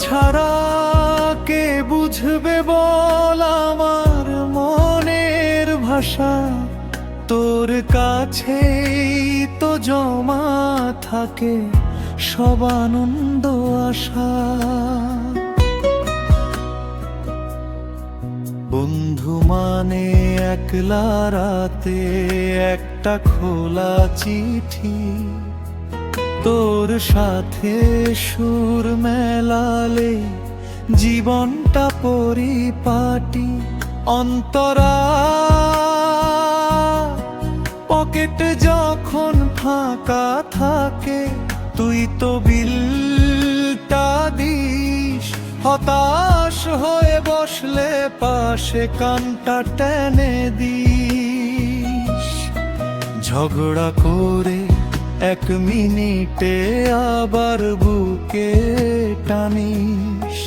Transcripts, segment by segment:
ছাড়া কে বুঝবে বল আমার মনের ভাষা, তোর কাছেই তো জমা থাকে সব আনন্দ আশা। বন্ধু মানে একলা রাতে একটা খোলা চিঠি, তোর সাথে সুর মেলালে জীবনটা পরিপাটি। অন্তরা পকেট যখন ফাঁকা থাকে, তুই তো বিলটা দিস। হতাশ হয়ে বসলে পাশে কানটা টেনে দিস। ঝগড়া করে 1 মিনিটে আবার বুকে টানিস।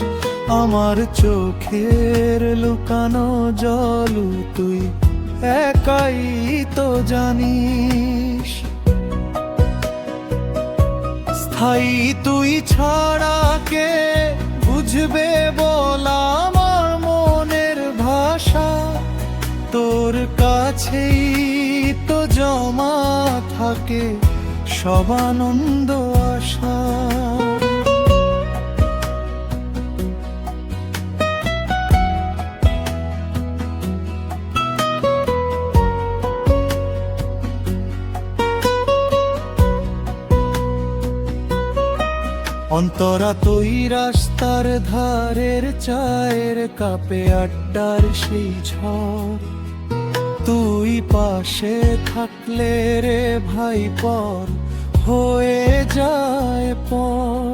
আমার চোখের লুকানো জল তুই একাই তো জানিস। স্থায়ী তুই ছাড়া কে বুঝবে বল আমার মনের ভাষা, তোর কাছেই তো জমা থাকে সব আনন্দ আশা। অন্তরা তুই রাস্তার ধারের চায়ের কাপে আড্ডার সেই ঝড়, তুই পাশে থাকলে রে ভাই পর হয়ে যায় পর।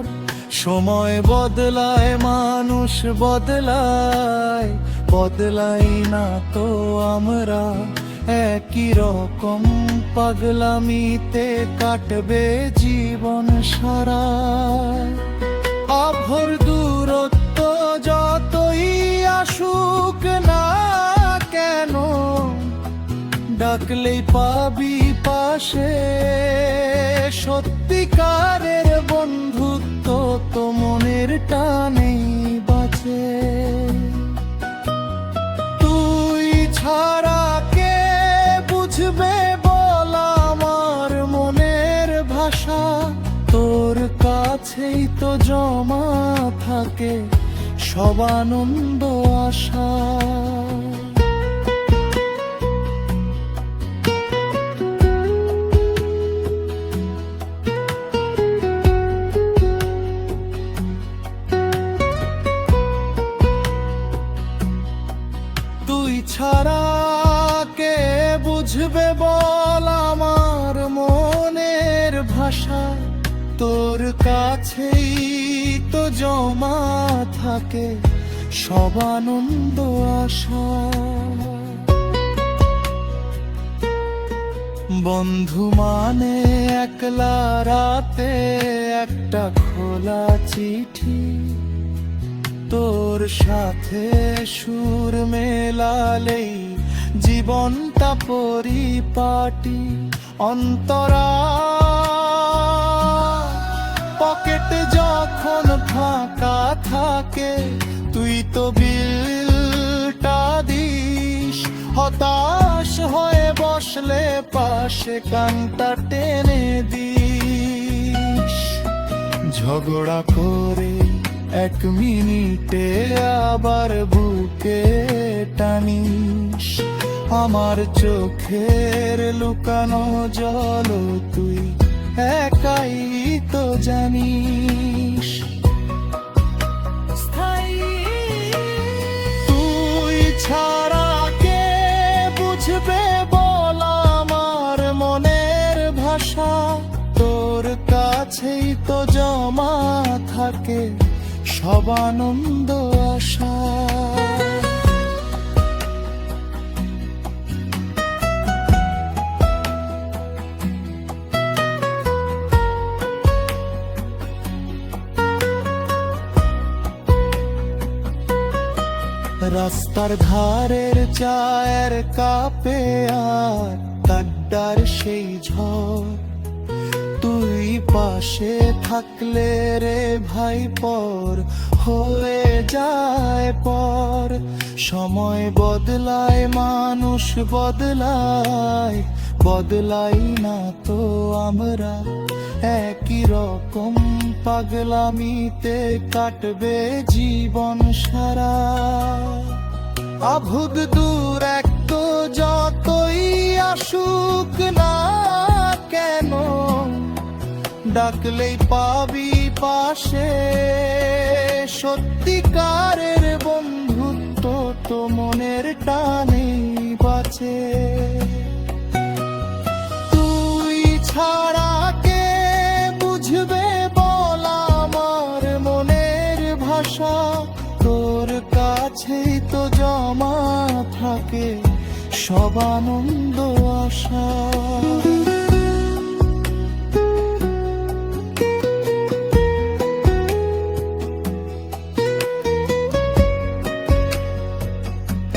সময় বদলায় মানুষ বদলায়, বদলাই না তো আমরা। একই রকম পাগলামিতে কাটবে জীবন সারা। অভর দূরত্ব যতই আসুক না কেন, ডাকলেই পাবি পাশে। সত্যিকারের বন্ধুত্ব তো মনের টানেই বাঁচে। তুই ছাড়া কে বুঝবে বল আমার মনের ভাষা, তোর কাছেই তো জমা থাকে সব আনন্দ আশা। তুই ছাড়া কে বুঝবে বল আমার মনের ভাষা, তোর কাছেই তো জমা থাকে সব আনন্দ আশা। বন্ধু মানে একলা রাতে একটা খোলা চিঠি, তোর সাথে সুর মেলালেই জীবনটা পরিপাটি। অন্তরা পকেট যখন ফাঁকা থাকে, তুই তো বিলটা দিস। হতাশ হয়ে বসলে পাশে কানটা টেনে দিস। ঝগড়া করে 1 মিনিটে আবার বুকে টানিস। আমার চোখের লুকানো জল তুই একাই তো জানিস। তুই ছাড়া কে বুঝবে বল আমার মনের ভাষা, তোর কাছেই তো জমা থাকে সব আনন্দ আশা। রাস্তার ধারের চায়ের কাপে আর আড্ডার সেই ঝড়, তুই পাশে থাকলে রে ভাই পর হয়ে যায় পর। সময় বদলায় মানুষ বদলায়, বদলাই না তো আমরা। একই রকম পাগলামিতে কাটবে জীবন সারা। আভুগ দূর এক তো যতই আসুক না কেন, ডাকলেই পাবি পাশে। সত্যিকারের বন্ধুত্ব তো মনের টানেই বাঁচে। তুই ছাড়া কে বুঝবে বল আমার মনের ভাষা। তোর কাছেই তো জমা থাকে সব আনন্দ আশা।